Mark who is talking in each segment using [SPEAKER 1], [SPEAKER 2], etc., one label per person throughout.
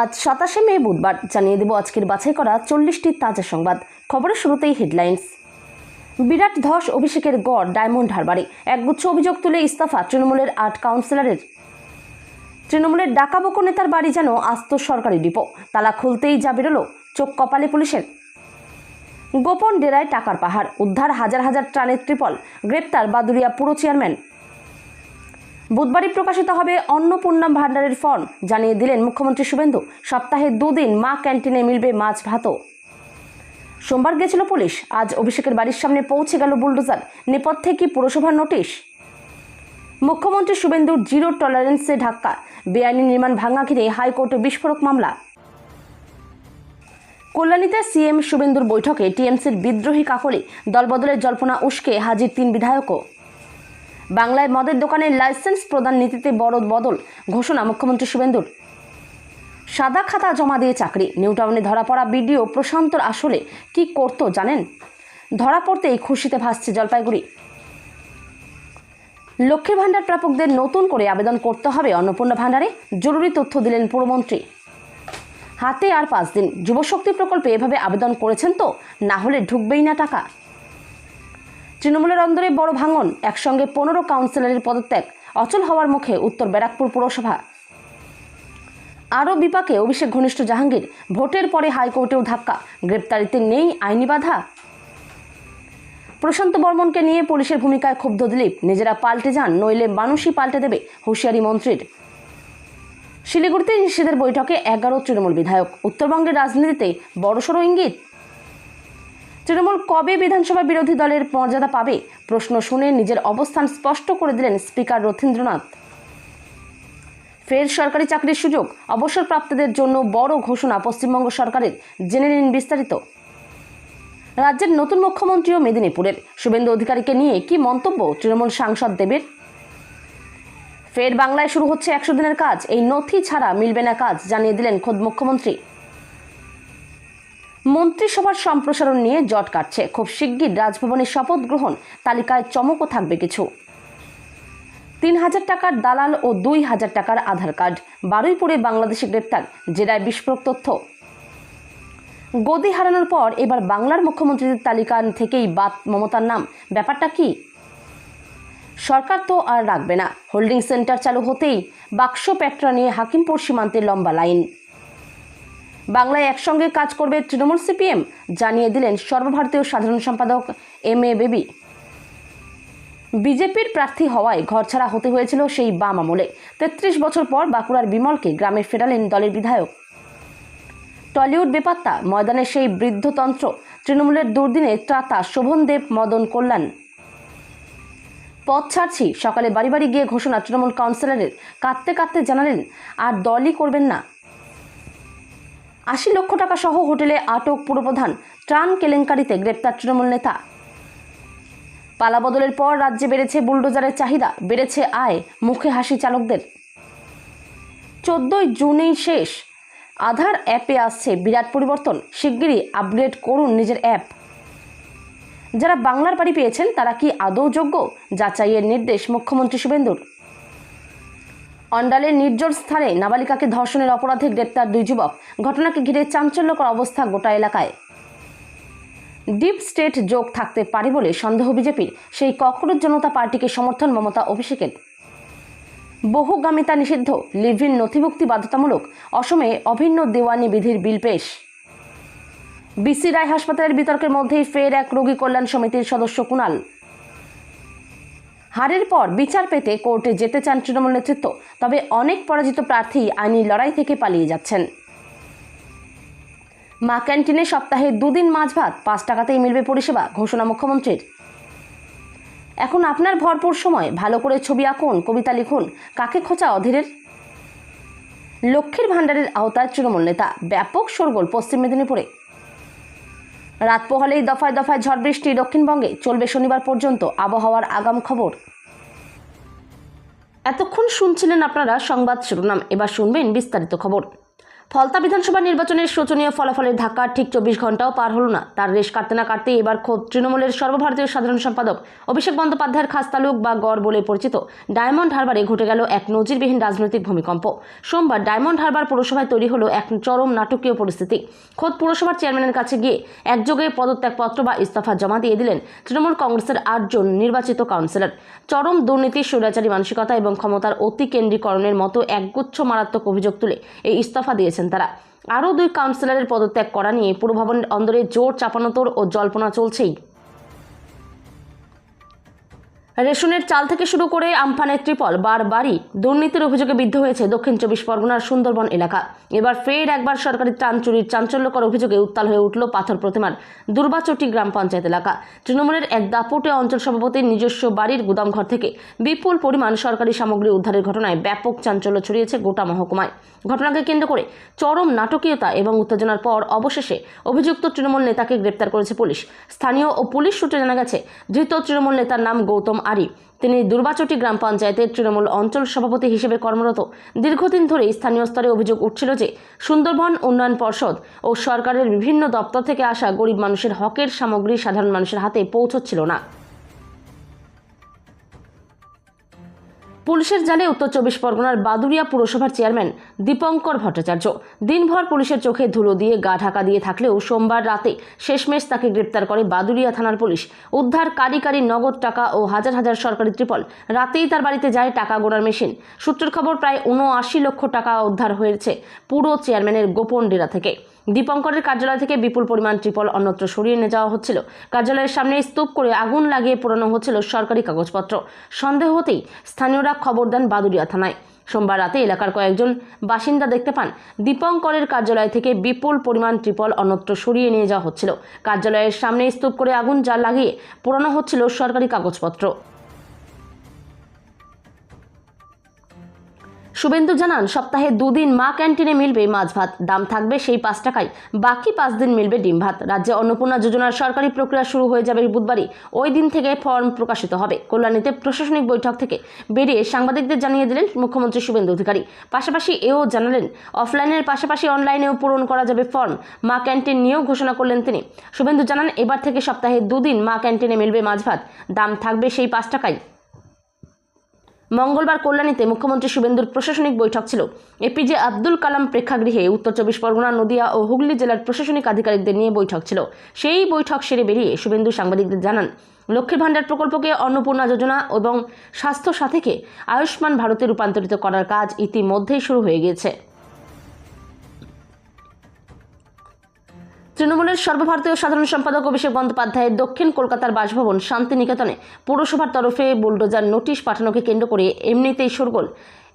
[SPEAKER 1] আজ 27 মে বুধবার জানিয়ে দেব আজকের বাছাই করা 40টি তাজা সংবাদ। খবরের শুরুতেই হেডলাইন্স। বিরাট ধস অভিষেকের গড় ডায়মন্ড হারবারে, একগুচ্ছ অভিযোগ তুলে ইস্তফা তৃণমূলের 8 কাউন্সিলরের। তৃণমূলের ডাকাবোকো নেতার বাড়ি যেন আস্ত সরকারি ডিপো, তালা খুলতেই যা বেরোলো চোখ কপালে পুলিশের। গোপন ডেরায় টাকার পাহাড়, উদ্ধার হাজার হাজার ট্রানের ট্রিপল, গ্রেপ্তার বাদুড়িয়া পুরো চেয়ারম্যান। বুধবারই প্রকাশিত হবে অন্নপূর্ণা ভান্ডারের ফর্ম, জানিয়ে দিলেন মুখ্যমন্ত্রী শুভেন্দু। সপ্তাহে 2 দিন মা ক্যান্টিনে মিলবে মাছ ভাতও। সোমবার গেছিল পুলিশ, আজ অভিষেকের বাড়ির সামনে পৌঁছে গেল বুলডোজার। নেপথ্যে কি পুরসভার নোটিশ? মুখ্যমন্ত্রী শুভেন্দুর জিরো টলারেন্সে ধাক্কা, বেআইনি নির্মাণ ভাঙা ঘিরে হাইকোর্টে বিস্ফোরক মামলা। কল্যাণীতে সিএম শুভেন্দুর বৈঠকে টিএমসির বিদ্রোহী কাকলি, দলবদলের জল্পনা উস্কে হাজির 3 বিধায়কও। বাংলায় মদের দোকানের লাইসেন্স প্রদান নীতিতে বড় বদল, ঘোষণা মুখ্যমন্ত্রী শুভেন্দুর। সাদা খাতা জমা দিয়ে চাকরি, নিউটাউনে ধরা পড়া বিডিও প্রশান্তর আসলে কি করতো জানেন? ধরা পড়তেই খুশিতে ভাসছে জলপাইগুড়ি। লক্ষ্মীর ভাণ্ডার প্রাপকদের নতুন করে আবেদন করতে হবে অন্নপূর্ণা ভাণ্ডারে, জরুরি তথ্য দিলেন পুরমন্ত্রী। হাতে আর 5 দিন, যুবশক্তি প্রকল্পে এভাবে আবেদন করেছেন তো, না হলে ঢুকবেই না টাকা। তৃণমূলের অন্দরে বড় ভাঙন, একসঙ্গে 15 কাউন্সিলরের পদত্যাগ, অচল হওয়ার মুখে উত্তর ব্যারাকপুর পুরসভা। আরও বিপাকে অভিষেক ঘনিষ্ঠ জাহাঙ্গীর, ভোটের পরে হাইকোর্টেও ধাক্কা, গ্রেপ্তারিতে নেই আইনি বাধা। প্রশান্ত বর্মনকে নিয়ে পুলিশের ভূমিকায় ক্ষুব্ধ দিলীপ, নিজেরা পাল্টে যান নইলে মানুষই পাল্টে দেবে, হুঁশিয়ারি মন্ত্রীর। শিলিগুড়িতে নিষেধের বৈঠকে 11 তৃণমূল বিধায়ক, উত্তরবঙ্গের রাজনীতিতে বড়সড় ইঙ্গিত। তৃণমূল কবে বিধানসভা বিরোধী দলের মর্যাদা পাবে, প্রশ্ন শুনে নিজের অবস্থান স্পষ্ট করে দিলেন স্পিকার রথীন্দ্রনাথ। ফের সরকারি চাকরির সুযোগ, অবসরপ্রাপ্তদের জন্য বড় ঘোষণা পশ্চিমবঙ্গ সরকারের, জেনে নিন বিস্তারিত। রাজ্যের নতুন মুখ্যমন্ত্রীও মেদিনীপুরের, শুভেন্দু অধিকারীকে নিয়ে কি মন্তব্য তৃণমূল সাংসদ দেবের? ফের বাংলায় শুরু হচ্ছে 100 দিনের কাজ, এই নথি ছাড়া মিলবে না কাজ, জানিয়ে দিলেন খোদ মুখ্যমন্ত্রী। মন্ত্রিসভার সম্প্রসারণ নিয়ে জট কাটছে, খুব শিগগির রাজভবনের শপথ গ্রহণ তালিকায় চমকও থাকবে কিছু। 3000 টাকার দালাল ও 2000 টাকার আধার কার্ড, বারুইপুরে বাংলাদেশে গ্রেপ্তার, জেরায় বিস্ফোরক তথ্য। গদি হারানোর পর এবার বাংলার মুখ্যমন্ত্রীদের তালিকা থেকেই বাদ মমতার নাম, ব্যাপারটা কি? সরকার তো আর রাখবে না, হোল্ডিং সেন্টার চালু হতেই বাক্স প্যাট্রা নিয়ে হাকিমপুর সীমান্তে লম্বা লাইন। বাংলায় একসঙ্গে কাজ করবে তৃণমূল সিপিএম, জানিয়ে দিলেন সর্বভারতীয় সাধারণ সম্পাদক MA বেবি। বিজেপির প্রার্থী হওয়ায় ঘরছাড়া হতে হয়েছিল সেই বাম আমলে, 33 বছর পর বাঁকুড়ার বিমলকে গ্রামে ফেরালেন দলের বিধায়ক। টলিউড বেপাত্তা, ময়দানে সেই বৃদ্ধতন্ত্র, তৃণমূলের দুর্দিনে ত্রাতা শোভন দেব, মদন কল্যাণ। পথ ছাড়ছি, সকালে বাড়ি বাড়ি গিয়ে ঘোষণা তৃণমূল কাউন্সিলরের, কাঁদতে কাঁদতে জানালেন আর দলই করবেন না। 80 লক্ষ টাকা সহ হোটেলে আটক পুরপ্রধান, ত্রাণ কেলেঙ্কারিতে গ্রেপ্তার তৃণমূল নেতা। পালাবদলের পর রাজ্যে বেড়েছে বুলডোজারের চাহিদা, বেড়েছে আয়, মুখে হাসি চালকদের। 14 জুনেই শেষ, আধার অ্যাপে আসছে বিরাট পরিবর্তন, শিগগিরই আপগ্রেড করুন নিজের অ্যাপ। যারা বাংলার বাড়ি পেয়েছেন তারা কি আদৌ যোগ্য, যাচাইয়ের নির্দেশ মুখ্যমন্ত্রী শুভেন্দুর। অন্ডালের নির্জন স্থানে নাবালিকাকে ধর্ষণের অপরাধে গ্রেপ্তার 2 যুবক, ঘটনাকে ঘিরে চাঞ্চল্যকর অবস্থা গোটা এলাকায়। ডিপ স্টেট যোগ থাকতে পারে বলে সন্দেহ বিজেপির, সেই ককরোচ জনতা পার্টিকে সমর্থন মমতা অভিষেকের। বহুগামিতা নিষিদ্ধ, লিভ ইন নথিভুক্তি বাধ্যতামূলক, অসমে অভিন্ন দেওয়ানি বিধির বিল পেশ। বিসি রায় হাসপাতালের বিতর্কের মধ্যেই ফের এক রোগী কল্যাণ সমিতির সদস্য কুণাল। হারের পর বিচার পেতে কোর্টে যেতে চান তৃণমূল নেতৃত্ব, তবে অনেক পরাজিত প্রার্থী আইনি লড়াই থেকে পালিয়ে যাচ্ছেন। মা ক্যান্টিনে সপ্তাহে 2 দিন মাছ ভাত, 5 টাকাতেই মিলবে পরিষেবা, ঘোষণা মুখ্যমন্ত্রীর। এখন আপনার ভরপুর সময়, ভালো করে ছবি আঁকুন, কবিতা লিখুন, কাকে খোঁচা অধীরের। লক্ষ্মীর ভাণ্ডারের আওতায় তৃণমূল নেতা, ব্যাপক শোরগোল পশ্চিম মেদিনীপুরে। রাত পোহালেই দফায় দফায় ঝড় বৃষ্টি দক্ষিণবঙ্গে, চলবে শনিবার পর্যন্ত, আবহাওয়ার আগাম খবর। এতক্ষণ শুনছিলেন আপনারা সংবাদ শিরোনাম, এবার শুনবেন বিস্তারিত খবর। ফলতা বিধানসভা নির্বাচনের শোচনীয় ফলাফলের ধাক্কা ঠিক 24 ঘন্টাও পার হলো না। তার রেশ কাটতে না কাটতেই এবার খোদ তৃণমূলের সর্বভারতীয় সাধারণ সম্পাদক অভিষেক বন্দ্যোপাধ্যায়ের খাসতালুক বা গড় বলে পরিচিত ডায়মন্ড হারবারে ঘটে গেল এক নজিরবিহীন রাজনৈতিক ভূমিকম্প। সোমবার ডায়মন্ড হারবার পৌরসভায় তৈরি হলো এক চরম নাটকীয় পরিস্থিতি। খোদ পৌরসভার চেয়ারম্যানের কাছে গিয়ে একযোগে পদত্যাগপত্র বা ইস্তফা জমা দিয়ে দিলেন তৃণমূল কংগ্রেসের 8 জন নির্বাচিত কাউন্সিলর। চরম দুর্নীতি, স্বৈরাচারী মানসিকতা এবং ক্ষমতার অতিকেন্দ্রীকরণের মতো একগুচ্ছ মারাত্মক অভিযোগ তুলে এই ইস্তফা দিয়েছেন তারা। আরও 2 কাউন্সিলরের পদত্যাগ করা নিয়ে পুরভবনের অন্দরে জোর চাপানোতর ও জল্পনা চলছেই। রেশনের চাল থেকে শুরু করে আমফানের ত্রিপল বারবারই দুর্নীতির অভিযোগে বিদ্ধ হয়েছে দক্ষিণ 24 পরগনার সুন্দরবন এলাকা। এবার ফের একবার সরকারি ত্রাণ চুরির চাঞ্চল্যকর অভিযোগে উত্তাল হয়ে উঠল পাথর প্রতিমার দুর্বাচটি গ্রাম পঞ্চায়েত এলাকা। তৃণমূলের এক দাপটে অঞ্চল সভাপতির নিজস্ব বাড়ির গুদামঘর থেকে বিপুল পরিমাণ সরকারি সামগ্রী উদ্ধারের ঘটনায় ব্যাপক চাঞ্চল্য ছড়িয়েছে গোটা মহকুমায়। ঘটনাকে কেন্দ্র করে চরম নাটকীয়তা এবং উত্তেজনার পর অবশেষে অভিযুক্ত তৃণমূল নেতাকে গ্রেপ্তার করেছে পুলিশ। স্থানীয় ও পুলিশ সূত্রে জানা গেছে, ধৃত তৃণমূল নেতার নাম গৌতম আরি। তিনি দুর্বাচটি গ্রাম পঞ্চায়েতের তৃণমূল অঞ্চল সভাপতি হিসেবে কর্মরত। দীর্ঘদিন ধরে স্থানীয় স্তরে অভিযোগ উঠছিল যে সুন্দরবন উন্নয়ন পর্ষদ ও সরকারের বিভিন্ন দপ্তর থেকে আসা গরিব মানুষের হকের সামগ্রী সাধারণ মানুষের হাতে পৌঁছচ্ছিল না। পুলিশের জালে উত্তর 24 পরগনার বাদুড়িয়া পুরসভার চেয়ারম্যান দীপঙ্কর ভট্টাচার্য দিনভর পুলিশের চোখে ধুলো দিয়ে গা ঢাকা দিয়ে থাকলেও সোমবার রাতে শেষমেশ তাকে গ্রেপ্তার করে বাদুড়িয়া থানার পুলিশ। উদ্ধার কারি নগদ টাকা ও হাজার হাজার সরকারি ত্রিপল। রাতেই তার বাড়িতে যায় টাকা গোনার মেশিন। সূত্রের খবর, প্রায় 79 লক্ষ টাকা উদ্ধার হয়েছে পুরো চেয়ারম্যানের গোপন ডেরা থেকে। দীপঙ্করের কার্যালয় থেকে বিপুল পরিমাণ ত্রিপল অন্যত্র সরিয়ে নিয়ে যাওয়া হচ্ছিল। কার্যালয়ের সামনে স্তূপ করে আগুন লাগিয়ে পোড়ানো হচ্ছিল সরকারি কাগজপত্র। সন্দেহ হতেই স্থানীয়রা খবর দেন বাদুড়িয়া থানায়। সোমবার রাতে এলাকার কয়েকজন বাসিন্দা দেখতে পান দীপঙ্করের কার্যালয় থেকে বিপুল পরিমাণ ত্রিপল অন্যত্র সরিয়ে নিয়ে যাওয়া হচ্ছিল। কার্যালয়ের সামনে স্তূপ করে আগুন লাগিয়ে পোড়ানো হচ্ছিল সরকারি কাগজপত্র। শুভেন্দু জানান, সপ্তাহে 2 দিন মা ক্যান্টিনে মিলবে মাছ ভাত। দাম থাকবে সেই 5 টাকায়। বাকি 5 দিন মিলবে ডিম ভাত। রাজ্যে অন্নপূর্ণা যোজনার সরকারি প্রক্রিয়া শুরু হয়ে যাবে বুধবারই। ওই দিন থেকে ফর্ম প্রকাশিত হবে। কল্যাণীতে প্রশাসনিক বৈঠক থেকে বেরিয়ে সাংবাদিকদের জানিয়ে দিলেন মুখ্যমন্ত্রী শুভেন্দু অধিকারী। পাশাপাশি এও জানালেন, অফলাইনের পাশাপাশি অনলাইনেও পূরণ করা যাবে ফর্ম। মা ক্যান্টিন নিয়েও ঘোষণা করলেন তিনি। শুভেন্দু জানান, এবার থেকে সপ্তাহে 2 দিন মা ক্যান্টিনে মিলবে মাছ ভাত। দাম থাকবে সেই 5 টাকায়। মঙ্গলবার কল্যাণীতে মুখ্যমন্ত্রী শুভেন্দুর প্রশাসনিক বৈঠক ছিল। এপিজে আব্দুল কালাম প্রেক্ষাগৃহে উত্তর 24 পরগনা, নদিয়া ও হুগলি জেলার প্রশাসনিক আধিকারিকদের নিয়ে বৈঠক ছিল। সেই বৈঠক সেরে বেরিয়ে শুভেন্দু সাংবাদিকদের জানান, লক্ষ্মীর ভাণ্ডার প্রকল্পকে অন্নপূর্ণা যোজনা এবং স্বাস্থ্য সাথীকে আয়ুষ্মান ভারতে রূপান্তরিত করার কাজ ইতিমধ্যেই শুরু হয়ে গিয়েছে। তৃণমূলের সর্বভারতীয় সাধারণ সম্পাদক অভিষেক বন্দ্যোপাধ্যায়ের দক্ষিণ কলকাতার বাসভবন শান্তিনিকেতনে পৌরসভার তরফে বুলডোজার নোটিশ পাঠানোকে কেন্দ্র করে এমনিতেই শোরগোল।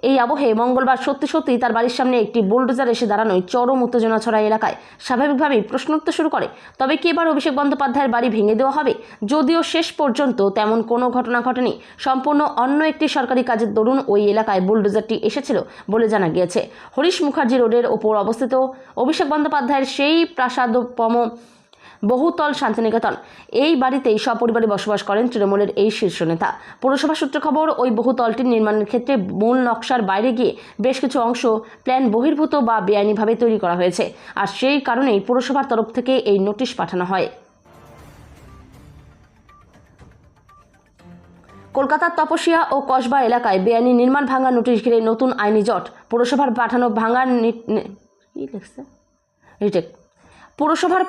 [SPEAKER 1] এই আবহে মঙ্গলবার সত্যি তার বাড়ির সামনে একটি বুলডোজার এসে দাঁড়ানোয় চরম উত্তেজনা ছড়ায় এলাকায়। স্বাভাবিকভাবেই প্রশ্ন উঠতে শুরু করে, তবে কি এবার অভিষেক বন্দ্যোপাধ্যায়ের বাড়ি ভেঙে দেওয়া হবে? যদিও শেষ পর্যন্ত তেমন কোনো ঘটনা ঘটেনি। সম্পূর্ণ অন্য একটি সরকারি কাজের দরুন ওই এলাকায় বুলডোজারটি এসেছিল বলে জানা গিয়েছে। হরিশ মুখার্জি রোডের ওপর অবস্থিত অভিষেক বন্দ্যোপাধ্যায়ের সেই প্রাসাদোপম বহুতল শান্তিনিকেতন, এই বাড়িতেই সপরিবারে বসবাস করেন তৃণমূলের এই শীর্ষ নেতা। পৌরসভা সূত্রে খবর, ওই বহুতলটির নির্মাণের ক্ষেত্রে মূল নকশার বাইরে গিয়ে বেশ কিছু অংশ প্ল্যান বহির্ভূত বা বেআইনিভাবে তৈরি করা হয়েছে। আর সেই কারণেই পৌরসভার তরফ থেকে এই নোটিশ পাঠানো হয়। কলকাতার তপসিয়া ও কসবা এলাকায় বেআইনি নির্মাণ ভাঙার নোটিশ ঘিরে নতুন আইনি জট। পৌরসভার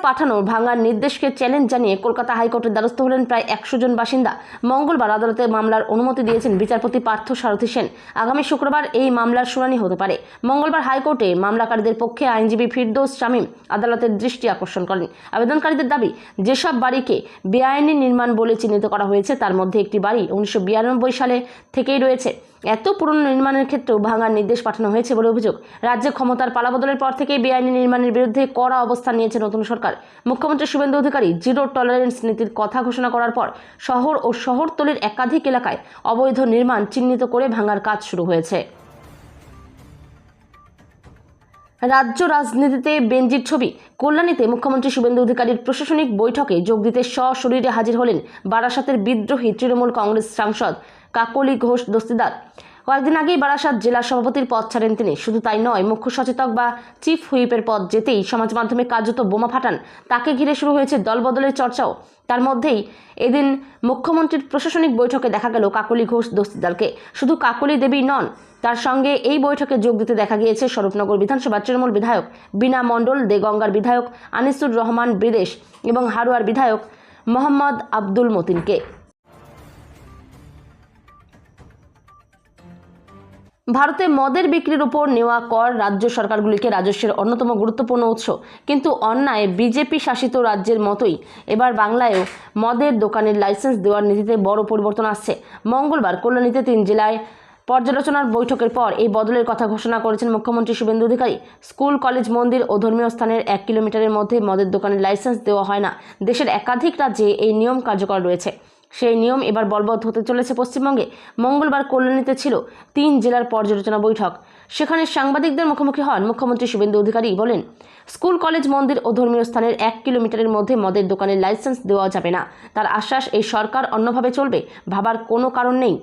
[SPEAKER 1] পাঠানো ভাঙার নির্দেশকে চ্যালেঞ্জ জানিয়ে কলকাতা হাইকোর্টের দ্বারস্থ হলেন প্রায় 100 জন বাসিন্দা। মঙ্গলবার আদালতে মামলার অনুমতি দিয়েছেন বিচারপতি পার্থ সারথী সেন। আগামী শুক্রবার এই মামলার শুনানি হতে পারে। মঙ্গলবার হাইকোর্টে মামলাকারীদের পক্ষে আইনজীবী ফিরদৌস শামীম আদালতের দৃষ্টি আকর্ষণ করেন। আবেদনকারীদের দাবি, যেসব বাড়িকে বেআইনি নির্মাণ বলে চিহ্নিত করা হয়েছে তার মধ্যে একটি বাড়ি 1992 সালে থেকেই রয়েছে। এত পুরনো নির্মাণের ক্ষেত্রেও ভাঙার নির্দেশ পাঠানো হয়েছে বলে অভিযোগ। রাজ্যে ক্ষমতার পালাবদলের পর থেকেই বেআইনি নির্মাণের বিরুদ্ধে কড়া অবস্থান নিয়েছে নতুন সরকার। মুখ্যমন্ত্রী শুভেন্দু অধিকারী জিরো টলারেন্স নীতির কথা ঘোষণা করার পর শহর ও শহরতলির একাধিক এলাকায় অবৈধ নির্মাণ চিহ্নিত করে ভাঙার কাজ শুরু হয়েছে। রাজ্য রাজনীতিতে বেঞ্জির ছবি। কল্যাণীতে মুখ্যমন্ত্রী শুভেন্দু অধিকারীর প্রশাসনিক বৈঠকে যোগ দিতে সশরীরে হাজির হলেন বারাসাতের বিদ্রোহী তৃণমূল কংগ্রেস সাংসদ কাকলি ঘোষ দস্তিদার। কয়েকদিন আগেই বারাসাত জেলা সভাপতির পদ ছাড়েন তিনি। শুধু তাই নয়, মুখ্য সচেতক বা চিফ হুইপের পদ যেতেই সমাজ মাধ্যমে কার্যত বোমা ফাটান। তাকে ঘিরে শুরু হয়েছে দলবদলের চর্চাও। তার মধ্যেই এদিন মুখ্যমন্ত্রীর প্রশাসনিক বৈঠকে দেখা গেল কাকলি ঘোষ দস্তিদারকে। শুধু কাকলি দেবী নন, তার সঙ্গে এই বৈঠকে যোগ দিতে দেখা গিয়েছে স্বরূপনগর বিধানসভার তৃণমূল বিধায়ক বীণা মণ্ডল, দেগঙ্গার বিধায়ক আনিসুর রহমান বিদেশ এবং হারোয়ার বিধায়ক মোহাম্মদ আব্দুল মতিনকে। ভারতে মদের বিক্রির উপর নেওয়া কর রাজ্য সরকারগুলিকে রাজস্বের অন্যতম গুরুত্বপূর্ণ উৎস। কিন্তু অন্যায় বিজেপি শাসিত রাজ্যের মতোই এবার বাংলায়ও মদের দোকানের লাইসেন্স দেওয়ার নীতিতে বড় পরিবর্তন আসছে। মঙ্গলবার কল্যাণীতে 3 জেলায় পর্যালোচনার বৈঠকের পর এই বদলের কথা ঘোষণা করেছেন মুখ্যমন্ত্রী শুভেন্দু অধিকারী। স্কুল, কলেজ, মন্দির ও ধর্মীয় স্থানের 1 কিলোমিটারের মধ্যে মদের দোকানের লাইসেন্স দেওয়া হয় না। দেশের একাধিক রাজ্যে এই নিয়ম কার্যকর রয়েছে। সেই নিয়ম এবার বলবৎ হতে চলেছে পশ্চিমবঙ্গে। মঙ্গলবার কল্যাণীতে ছিল 3 জেলার পর্যালোচনা বৈঠক। সেখানে সাংবাদিকদের মুখোমুখি হন মুখ্যমন্ত্রী শুভেন্দু অধিকারী। বলেন, স্কুল, কলেজ, মন্দির ও ধর্মীয় স্থানের 1 কিলোমিটারের মধ্যে মদের দোকানের লাইসেন্স দেওয়া যাবে না। তার আশ্বাস, এই সরকার অন্যভাবে চলবে, ভাবার কোনো কারণ নেই।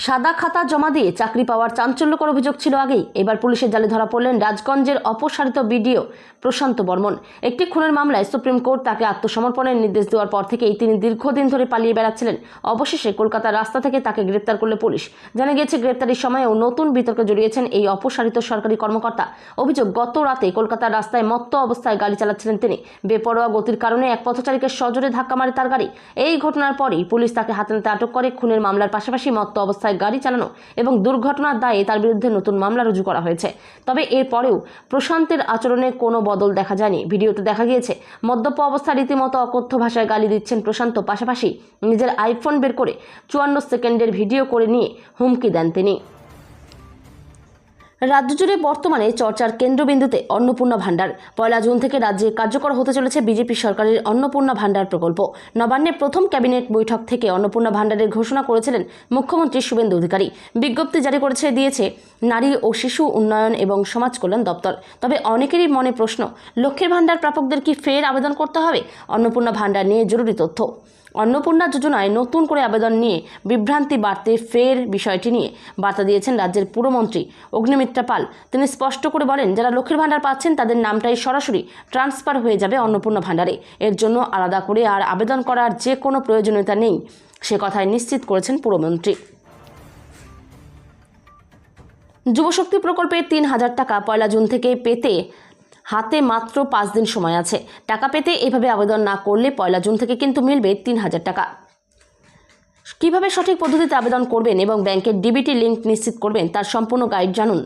[SPEAKER 1] সাদা খাতা জমা দিয়ে চাকরি পাওয়ার চাঞ্চল্যকর অভিযোগ ছিল আগেই। এবার পুলিশের জালে ধরা পড়লেন রাজগঞ্জের অপসারিত বিডিও প্রশান্ত বর্মন। একটি খুনের মামলায় সুপ্রিম কোর্ট তাকে আত্মসমর্পণের নির্দেশ দেওয়ার পর থেকেই তিনি দীর্ঘদিন ধরে পালিয়ে বেড়াচ্ছিলেন। অবশেষে কলকাতার রাস্তা থেকে তাকে গ্রেপ্তার করল পুলিশ। জানা গিয়েছে, গ্রেপ্তারির সময়েও নতুন বিতর্কে জড়িয়েছেন এই অপসারিত সরকারি কর্মকর্তা। অভিযোগ, গত রাতে কলকাতার রাস্তায় মত্ত অবস্থায় গাড়ি চালাচ্ছিলেন তিনি। বেপরোয়া গতির কারণে এক পথচারীকে সজোরে ধাক্কা মারে তার গাড়ি। এই ঘটনার পরেই পুলিশ তাকে হাতে নাতে আটক করে। খুনের মামলার পাশাপাশি মত্ত অবস্থায় গাড়ি চালানো এবং দুর্ঘটনার দায়ে তার বিরুদ্ধে নতুন মামলা রুজু করা হয়েছে। তবে এরপরেও প্রশান্তের আচরণে কোনো বদল দেখা যায়নি। ভিডিওতে দেখা গিয়েছে মদ্যপ অবস্থায় রীতিমতো অকথ্য ভাষায় গালি দিচ্ছেন প্রশান্ত। পাশাপাশি নিজের আইফোন বের করে 54 সেকেন্ডের ভিডিও করে নিয়ে হুমকি দেন তিনি। রাজ্য জুড়ে বর্তমানে চর্চার কেন্দ্রবিন্দুতে অন্নপূর্ণা ভাণ্ডার। 1 জুন থেকে রাজ্যে কার্যকর হতে চলেছে বিজেপি সরকারের অন্নপূর্ণা ভাণ্ডার প্রকল্প। নবান্নের প্রথম ক্যাবিনেট বৈঠক থেকে অন্নপূর্ণা ভাণ্ডারের ঘোষণা করেছিলেন মুখ্যমন্ত্রী শুভেন্দু অধিকারী। বিজ্ঞপ্তি জারি দিয়েছে নারী ও শিশু উন্নয়ন এবং সমাজ কল্যাণ দপ্তর। তবে অনেকেরই মনে প্রশ্ন, লক্ষ্মীর ভাণ্ডার প্রাপকদের কি ফের আবেদন করতে হবে? অন্নপূর্ণা ভাণ্ডার নিয়ে জরুরি তথ্য। অন্নপূর্ণা যোজনায় নতুন করে আবেদন নিয়ে বিভ্রান্তি বাড়তে ফের বিষয়টি নিয়ে বার্তা দিয়েছেন রাজ্যের পুরমন্ত্রী অগ্নিমিত্রা পাল। তিনি স্পষ্ট করে বলেন, যারা লক্ষ্মীর ভাণ্ডার পাচ্ছেন তাদের নামটাই সরাসরি ট্রান্সফার হয়ে যাবে অন্নপূর্ণা ভাণ্ডারে। এর জন্য আলাদা করে আর আবেদন করার যে কোনো প্রয়োজনীয়তা নেই, সে কথাই নিশ্চিত করেছেন পুরমন্ত্রী। যুবশক্তি প্রকল্পে 3000 টাকা 1 জুন থেকে পেতে হাতে মাত্র 5 দিন সময় আছে। টাকা পেতে এভাবে আবেদন না করলে 1 জুন থেকে কিন্তু মিলবে 3000 টাকা। কিভাবে সঠিক পদ্ধতিতে আবেদন করবেন এবং ব্যাংকের ডিবিটি লিঙ্ক নিশ্চিত করবেন, তার সম্পূর্ণ গাইড জানুন।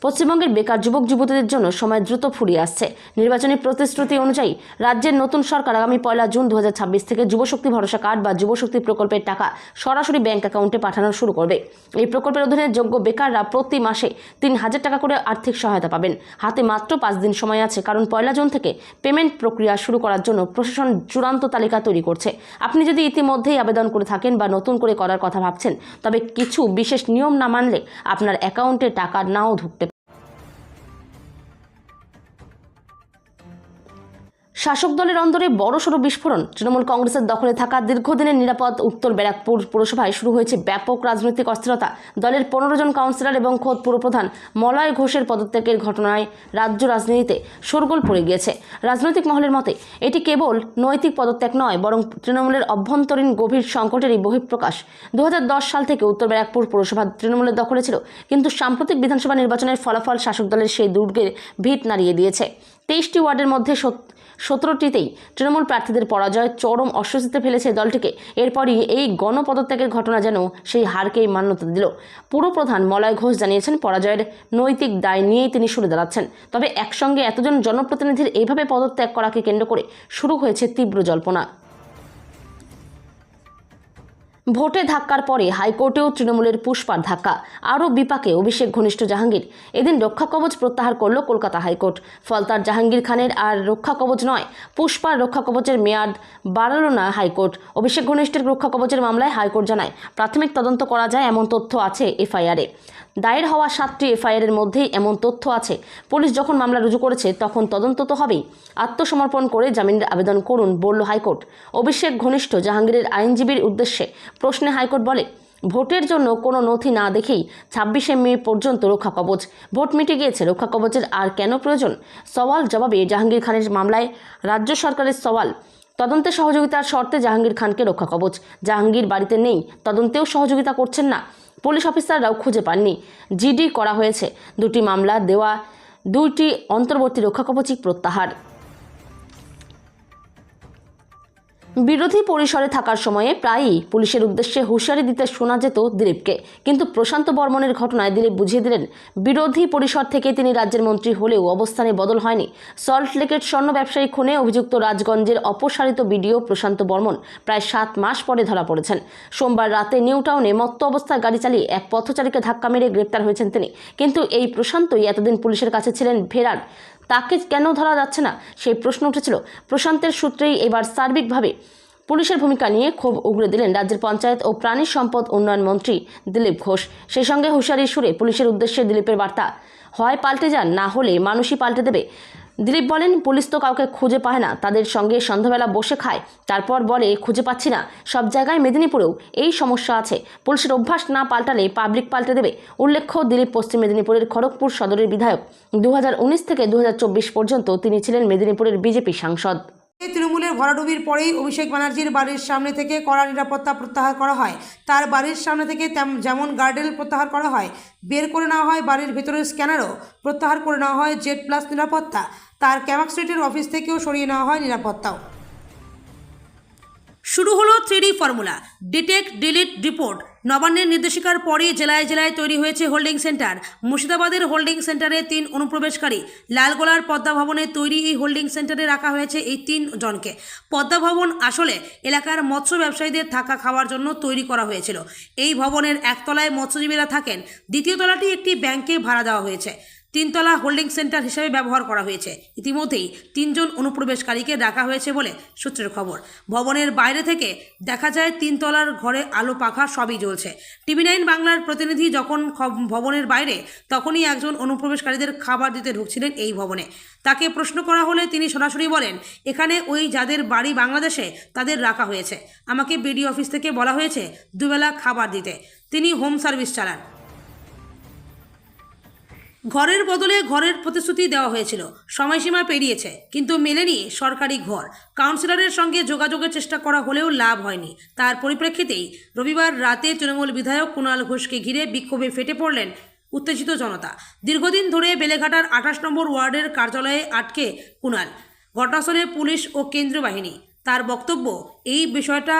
[SPEAKER 1] পশ্চিমবঙ্গের বেকার যুবক যুবতীদের জন্য সময় দ্রুত ফুরিয়ে আসছে। নির্বাচনী প্রতিশ্রুতি অনুযায়ী রাজ্যের নতুন সরকার আগামী 1 জুন 2026 থেকে যুবশক্তি ভরসা কার্ড বা যুবশক্তি প্রকল্পের টাকা সরাসরি ব্যাংক অ্যাকাউন্টে পাঠানো শুরু করবে। এই প্রকল্পের অধীনে যোগ্য বেকাররা প্রতি মাসে 3000 টাকা করে আর্থিক সহায়তা পাবেন। হাতে মাত্র 5 দিন সময় আছে, কারণ 1 জুন থেকে পেমেন্ট প্রক্রিয়া শুরু করার জন্য প্রশাসন চূড়ান্ত তালিকা তৈরি করছে। আপনি যদি ইতিমধ্যেই আবেদন করে থাকেন বা নতুন করে করার কথা ভাবছেন, তবে কিছু বিশেষ নিয়ম না মানলে আপনার অ্যাকাউন্টে টাকা নাও ঢুকতে। শাসক দলের অন্দরে বড়সড় বিস্ফোরণ। তৃণমূল কংগ্রেসের দখলে থাকা দীর্ঘদিনের নিরাপদ উত্তর ব্যারাকপুর পুরসভায় শুরু হয়েছে ব্যাপক রাজনৈতিক অস্থিরতা। দলের 15 জন কাউন্সিলর এবং খোদ পুরপ্রধান মলয় ঘোষের পদত্যাগের ঘটনায় রাজ্য রাজনীতিতে শোরগোল পড়ে গিয়েছে। রাজনৈতিক মহলের মতে এটি কেবল নৈতিক পদত্যাগ নয়, বরং তৃণমূলের অভ্যন্তরীণ গভীর সংকটেরই বহিঃপ্রকাশ। 2010 সাল থেকে উত্তর ব্যারাকপুর পুরসভা তৃণমূলের দখলে ছিল, কিন্তু সাম্প্রতিক বিধানসভা নির্বাচনের ফলাফল শাসক দলের সেই দুর্গের ভিত নাড়িয়ে দিয়েছে। 23টি ওয়ার্ডের মধ্যে 17টিতেই তৃণমূল প্রার্থীদের পরাজয় চরম অস্বস্তিতে ফেলেছে দলটিকে। এরপরই এই গণপদত্যাগের ঘটনা যেন সেই হারকেই মান্যতা দিল। পুরপ্রধান মলয় ঘোষ জানিয়েছেন, পরাজয়ের নৈতিক দায় নিয়েই তিনি সরে দাঁড়াচ্ছেন। তবে একসঙ্গে এতজন জনপ্রতিনিধির এইভাবে পদত্যাগ করাকে কেন্দ্র করে শুরু হয়েছে তীব্র জল্পনা। ভোটে ধাক্কার পরে হাইকোর্টেও তৃণমূলের পুষ্পার ধাক্কা। আরও বিপাকে অভিষেক ঘনিষ্ঠ জাহাঙ্গীর। এদিন রক্ষা কবচ প্রত্যাহার করল কলকাতা হাইকোর্ট। ফলতার জাহাঙ্গীর খানের আর রক্ষা কবচ নয়, পুষ্পার রক্ষা কবচের মেয়াদ বাড়াল না হাইকোর্ট। অভিষেক ঘনিষ্ঠের রক্ষা কবচের মামলায় হাইকোর্ট জানায়, প্রাথমিক তদন্ত করা যায় এমন তথ্য আছে এফআইআরে। দায়ের হওয়া 7টি এফআইআরের মধ্যেই এমন তথ্য আছে। পুলিশ যখন মামলা রুজু করেছে তখন তদন্ত তো হবেই। আত্মসমর্পণ করে জামিনের আবেদন করুন বলল হাইকোর্ট। অভিষেক ঘনিষ্ঠ জাহাঙ্গীরের আইনজীবীর উদ্দেশ্যে প্রশ্নে হাইকোর্ট বলে, ভোটের জন্য কোনো নথি না দেখেই 26শে মে পর্যন্ত রক্ষা কবচ। ভোট মিটে গিয়েছে, রক্ষা কবচের আর কেন প্রয়োজন? সওয়াল জবাবে জাহাঙ্গীর খানের মামলায় রাজ্য সরকারের সওয়াল, তদন্তে সহযোগিতার শর্তে জাহাঙ্গীর খানকে রক্ষা কবচ। জাহাঙ্গীর বাড়িতে নেই, তদন্তেও সহযোগিতা করছেন না, পুলিশ অফিসাররাও খুঁজে পাননি, জিডি করা হয়েছে। 2টি মামলা দেওয়া 2টি অন্তর্বর্তী রক্ষা কবচই প্রত্যাহার। বিরোধী পরিসরে থাকার সময়ে প্রায়ই পুলিশের উদ্দেশ্যে হুঁশিয়ারি দিতে শোনা যেত দিলীপকে, কিন্তু প্রশান্ত বর্মনের ঘটনায় দিলীপ বুঝিয়ে দিলেন, বিরোধী পরিসর থেকে তিনি রাজ্যের মন্ত্রী হলেও অবস্থানে বদল হয়নি। সল্টলেকের স্বর্ণ ব্যবসায়ী খুনে অভিযুক্ত রাজগঞ্জের অপসারিত বিডিও প্রশান্ত বর্মন প্রায় 7 মাস পরে ধরা পড়েছেন। সোমবার রাতে নিউ টাউনে মত্ত অবস্থায় গাড়ি চালিয়ে এক পথচারীকে ধাক্কা মেরে গ্রেপ্তার হয়েছেন তিনি। কিন্তু এই প্রশান্তই এতদিন পুলিশের কাছে ছিলেন ফেরার, তাকে কেন ধরা যাচ্ছে না সেই প্রশ্ন উঠেছিল। প্রশান্তের সূত্রেই এবার সার্বিকভাবে পুলিশের ভূমিকা নিয়ে ক্ষোভ উগরে দিলেন রাজ্যের পঞ্চায়েত ও প্রাণী সম্পদ উন্নয়ন মন্ত্রী দিলীপ ঘোষ। সেই সঙ্গে হুঁশিয়ারির সুরে পুলিশের উদ্দেশ্যে দিলীপের বার্তা, হয় পাল্টে যান, না হলে মানুষই পাল্টে দেবে। দিলীপ বলেন, পুলিশ তো কাউকে খুঁজে পায় না, তাদের সঙ্গে সন্ধ্যাবেলা বসে খায়, তারপর বলে খুঁজে পাচ্ছি না। সব জায়গায় মেদিনীপুরেও এই সমস্যা আছে, পুলিশের অভ্যাস না পাল্টালে পাবলিক পাল্টে দেবে। উল্লেখ্য, দিলীপ পশ্চিম মেদিনীপুরের খড়গপুর সদরের বিধায়ক। 2019 থেকে 2024 পর্যন্ত তিনি ছিলেন মেদিনীপুরের বিজেপি সাংসদ।
[SPEAKER 2] তৃণমূলের ভরাডুবির পরেই অভিষেক ব্যানার্জির বাড়ির সামনে থেকে কড়া নিরাপত্তা প্রত্যাহার করা হয়। তার বাড়ির সামনে থেকে যেমন গার্ডরেল প্রত্যাহার করা হয়, বের করে নেওয়া হয় বাড়ির ভেতরের স্ক্যানারও প্রত্যাহার করে নেওয়া হয়, Z+ নিরাপত্তা। তার ক্যামাক স্ট্রিটের অফিস থেকেও সরিয়ে নেওয়া হয় নিরাপত্তাও। শুরু হলো 3D formula, detect delete report. নবান্নের নির্দেশিকার পরে জেলায় জেলায় তৈরি হয়েছে হোল্ডিং সেন্টার। মুর্শিদাবাদের হোল্ডিং সেন্টারে 3 অনুপ্রবেশকারী। লালগোলার পদ্মা ভবনে তৈরি এই হোল্ডিং সেন্টারে রাখা হয়েছে এই 3 জনকে। পদ্মা ভবন আসলে এলাকার মৎস্য ব্যবসায়ীদের থাকা খাওয়ার জন্য তৈরি করা হয়েছিল। এই ভবনের একতলায় মৎস্যজীবীরা থাকেন, দ্বিতীয় তলাটি একটি ব্যাংকে ভাড়া দেওয়া হয়েছে। 3 তলা হোল্ডিং সেন্টার হিসেবে ব্যবহার করা হয়েছে। ইতিমধ্যেই 3 জন অনুপ্রবেশকারীকে ডাকা হয়েছে বলে সূত্রের খবর। ভবনের বাইরে থেকে দেখা যায় 3 তলার ঘরে আলো পাখা সবই জ্বলছে। TV9 বাংলার প্রতিনিধি যখন ভবনের বাইরে, তখনই একজন অনুপ্রবেশকারীদের খাবার দিতে ঢুকছিলেন এই ভবনে। তাকে প্রশ্ন করা হলে তিনি সরাসরি বলেন, এখানে ওই যাদের বাড়ি বাংলাদেশে তাদের রাখা হয়েছে। আমাকে বিডিও অফিস থেকে বলা হয়েছে দুবেলা খাবার দিতে। তিনি হোম সার্ভিস চালান। ঘরের বদলে ঘরের প্রতিশ্রুতি দেওয়া হয়েছিল, সময়সীমা পেরিয়েছে কিন্তু মেলেনি সরকারি ঘর। কাউন্সিলরের সঙ্গে যোগাযোগের চেষ্টা করা হলেও লাভ হয়নি। তার পরিপ্রেক্ষিতেই রবিবার রাতে তৃণমূল বিধায়ক কুণাল ঘোষকে ঘিরে বিক্ষোভে ফেটে পড়লেন উত্তেজিত জনতা। দীর্ঘদিন ধরে বেলেঘাটার 28 নম্বর ওয়ার্ডের কার্যালয়ে আটকে কুণাল। ঘটনাস্থলে পুলিশ ও কেন্দ্রীয় বাহিনী। তার বক্তব্য, এই বিষয়টা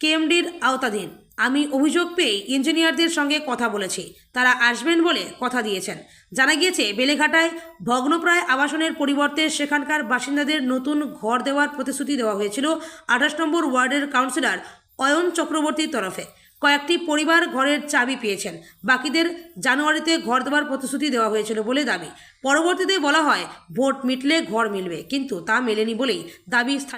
[SPEAKER 2] কেএমডির আওতাধীন। আমি অভিযোগ পেয়ে ইঞ্জিনিয়ারদের সঙ্গে কথা বলেছি, তারা আসবেন বলে কথা দিয়েছেন। জানা গিয়েছে, বেলেঘাটায় ভগ্নপ্রায় আবাসনের পরিবর্তে সেখানকার বাসিন্দাদের নতুন ঘর দেওয়ার প্রতিশ্রুতি দেওয়া হয়েছিল 28 নম্বর ওয়ার্ডের কাউন্সিলর অয়ন চক্রবর্তীর তরফে। কয়েকটি পরিবার ঘরের চাবি পেয়েছেন, বাকিদের জানুয়ারিতে ঘর দেওয়ার প্রতিশ্রুতি দেওয়া হয়েছিল বলে দাবি। পরবর্তীতে বলা হয় ভোট মিটলে ঘর মিলবে, কিন্তু তা মেলেনি বলেই দাবি স্থানীয়।